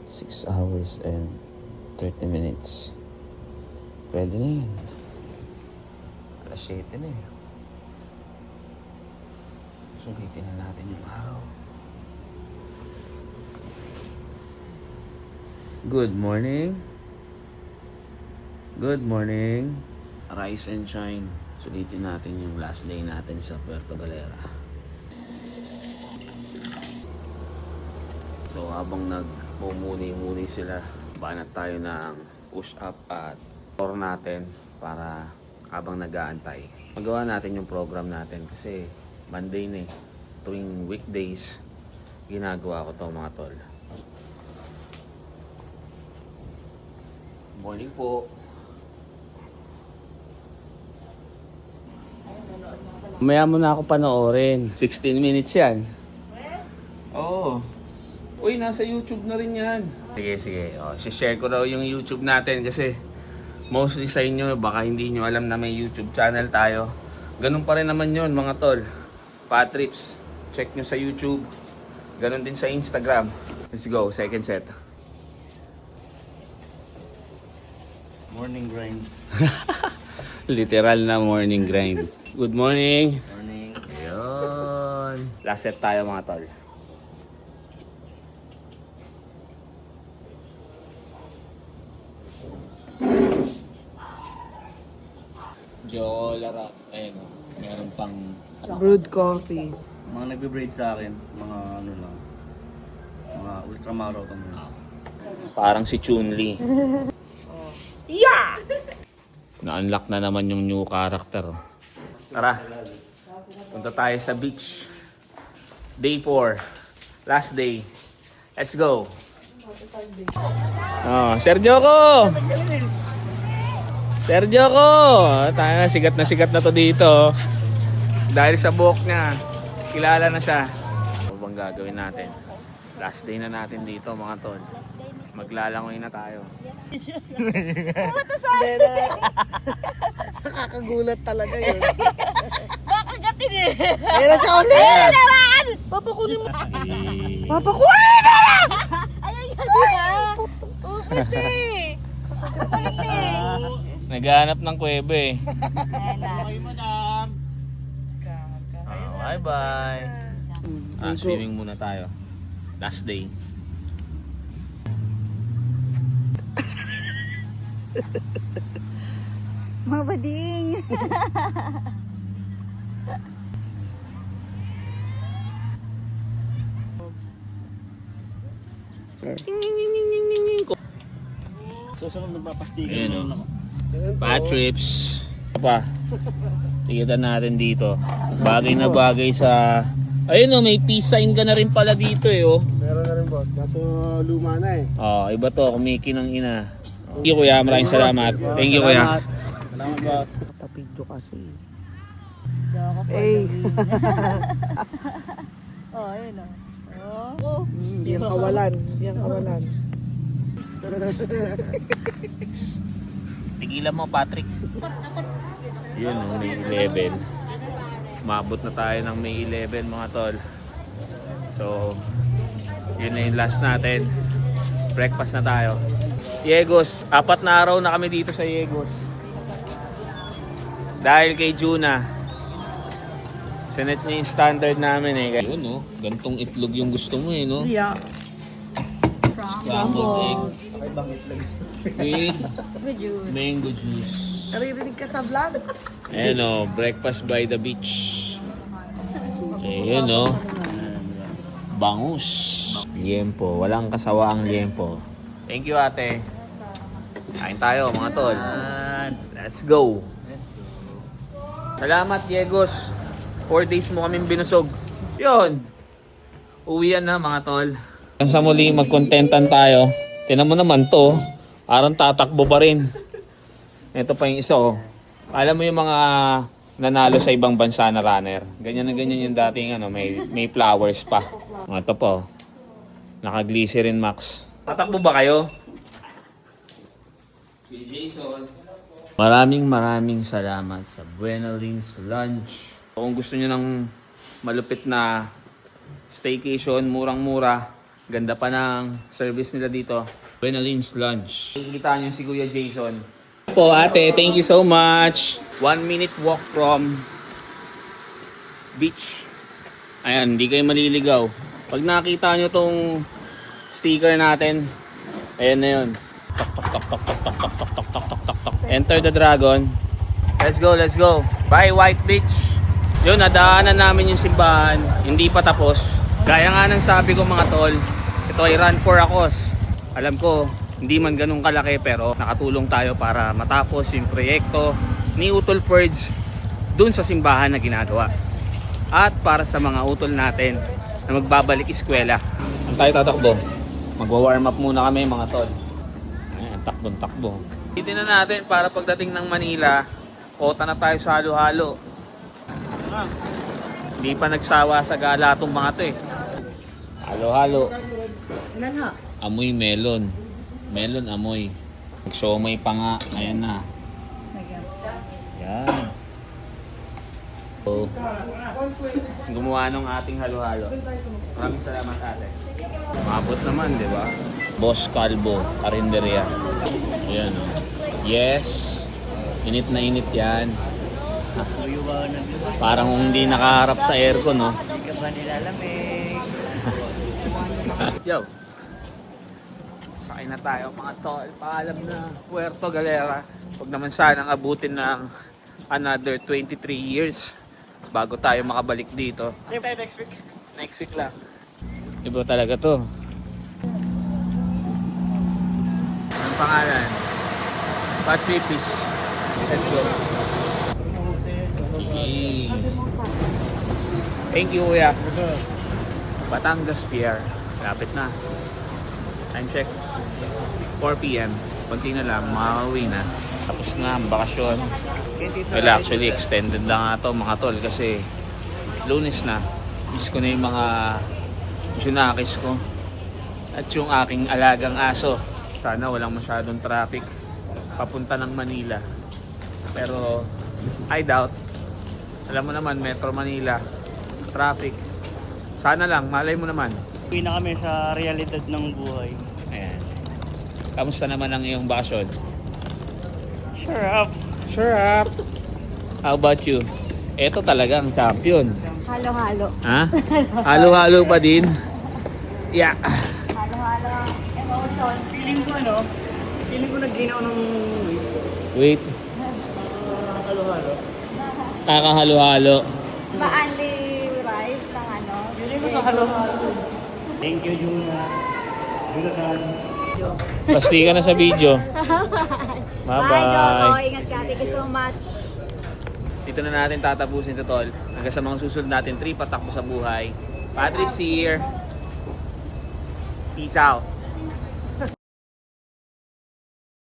6 hours and 30 minutes. Pwede na yan. Alas 7 na eh. Sulitin na natin yung araw. Good morning. Good morning. Rise and shine. Sulitin natin yung last day natin sa Puerto Galera. So habang nagmumuni-muni sila, banat tayo ng push-up at core natin para habang nag-aantay. Magawa natin yung program natin kasi Monday na eh. Tuwing weekdays, ginagawa ko to mga tol. Morning po. Mamaya mo na ako panoorin. 16 minutes yan. Oo. Uy, nasa YouTube na rin yan. Sige. O, share ko daw yung YouTube natin kasi mostly sa inyo, baka hindi nyo alam na may YouTube channel tayo. Ganun pa rin naman yun mga tol. Patrips. Check nyo sa YouTube. Ganun din sa Instagram. Let's go, second set. Morning grinds. Literal na morning grind. Good morning. Morning. Ayun. Last set tayo mga tol. Jolara. Ayun o. Meron pang Brewed coffee. Mga nagbe-braid sa akin, mga ano lang, mga ultramarathon na. parang si Chun-Li. Yeah! Na-unlock na naman yung new character. Tara. Punta tayo sa beach. Day 4. Last day. Let's go. Oh, Sergio ko! Sergio ko! Tayo na, sikat na to dito. Dahil sa buhok niya, kilala na siya. Ano bang gagawin natin? Last day na natin dito mga tol. Maglalangoy na tayo. Nakakagulat talaga yun. Bakagatin eh! Ayun na siya ulit! Ayun naman! Papakunin mo! Ay! Papakunin mo! Ayun nga diba? Upit eh! Upit eh! Naghahanap ng kuwebe eh. Ayan na. Bye-bye. Swimming muna tayo. Last day. Mabading! Susunod nagpapastigan Ayun, na ako. Patrips. Pa. Tignan natin dito. Bagay na bagay sa... Ayun o, may peace sign ka na rin pala dito eh oh. Meron na rin boss, kaso luma na eh. Oh, iba to, kumikinang ina. Thank you kuya, maraming salamat. Thank you kuya. Salamat boss. Kapidyo kasi. Diyan ako Hey. Oh, ayun o. Oh. Hindi yan kawalan, hindi yan kawalan. Tigilan mo Patrick. Yun o, May 11. Umabot na tayo ng May 11 mga tol. So, yun na yung last natin. Breakfast na tayo. Yegos, 4 na araw na kami dito sa Yegos. Dahil kay Juna. Sinet niya yung standard namin eh. Yun no, gantong itlog yung gusto mo eh no. Yeah. Scrambled egg with Good juice. mango juice. Naririnig ka sa vlog? Ayan o, breakfast by the beach. Ayan o. Bangus. Liempo. Walang kasawaang liempo. Thank you ate. Kain tayo mga tol. Let's go. Salamat Diegos. 4 days mo kaming binusog. Yun. Uwian na mga tol. Sa muli magkontentan tayo. Tinan mo naman to. Parang tatakbo pa rin. Ito pa yung isa oh. Alam mo yung mga nanalo sa ibang bansa na runner. Ganyan na ganyan yung dating ano, may flowers pa. Ito po. Naka-glycerin max. Tatakbo ba kayo? Si Jason. Maraming salamat sa Buena Links Lunch. Kung gusto niyo ng malupit na staycation, murang-mura, Ganda pa ng service nila dito. Buenalins Lunch. Kikita niyo si Kuya Jason. Po ate, thank you so much. 1 minute walk from beach. Ayan, hindi kayo maliligaw. Pag nakita nyo tong sticker natin, ayan na yun. Tok, tok, tok, tok, tok, tok, tok, tok, tok, tok, tok, tok, tok. Enter the dragon. Let's go, let's go. Bye, White Beach. Yun, nadaanan namin yung simbahan. Hindi pa tapos. Gaya nga ng sabi ko mga tol, ito ay run for a cause. Alam ko, hindi man ganun kalaki pero nakatulong tayo para matapos yung proyekto ni Utol Purge dun sa simbahan na ginagawa. At para sa mga utol natin na magbabalik eskwela. Ang tayo tatakbo? Magwa-warm up muna kami mga tol. Ayan, takbong-takbo. Titignan natin para pagdating ng Manila, kota na tayo sa halo-halo. Hindi pa nagsawa sa gala tong mga to eh. Halo-halo. Amoy melon. Melon amoy. Nagsomay pa nga. Ayan na. Yan. So, gumawa ng ating halo-halo. Maraming salamat ate. Mabot naman, di ba? Boss Calvo, Karinderia. Ayan o. Yes. Init na init yan. Parang kung hindi nakaharap sa aircon, no? Hindi ka ba nilalamig? Yo. Sakay na tayo mga tol. Paalam na Puerto Galera. Huwag naman sanang abutin ng another 23 years bago tayo makabalik dito. Next week. Next week lang. Iba talaga to. Anong pangalan? Patripis. Let's go. Yay. Thank you kuya. Batangas Pier. Lapit na. Time check. 4 p.m. Konti na lang, makakauwi na. Tapos na ang bakasyon. Well, actually, extended na nga to mga tol kasi Lunes na. Miss ko na yung mga junakis ko. At yung aking alagang aso. Sana walang masyadong traffic papunta ng Manila. Pero, I doubt. Alam mo naman, Metro Manila, traffic. Sana lang, malay mo naman. Uwi na kami sa realidad ng buhay. Ayan. Kamusta naman ang iyong bakasyon? Sure up. Sure up. How about you? Ito talagang champion. Halo-halo. Ha? Halo-halo pa din. Yeah. Halo-halo. Emotion. Feeling ko nag-ginaw ng Wait. Kakahalo-halo. Ba only rice ng ano? Feeling ko sa halo-halo. Thank you, Juna. Juna. Pasti ka na sa video. Bye, Bye-bye. Joko. Ingat ka. Thank you so much. Dito na natin tatapusin ito, tol. Hanggang sa mga susunod natin, 3 patakbo sa buhay. Patrick's here. Peace out.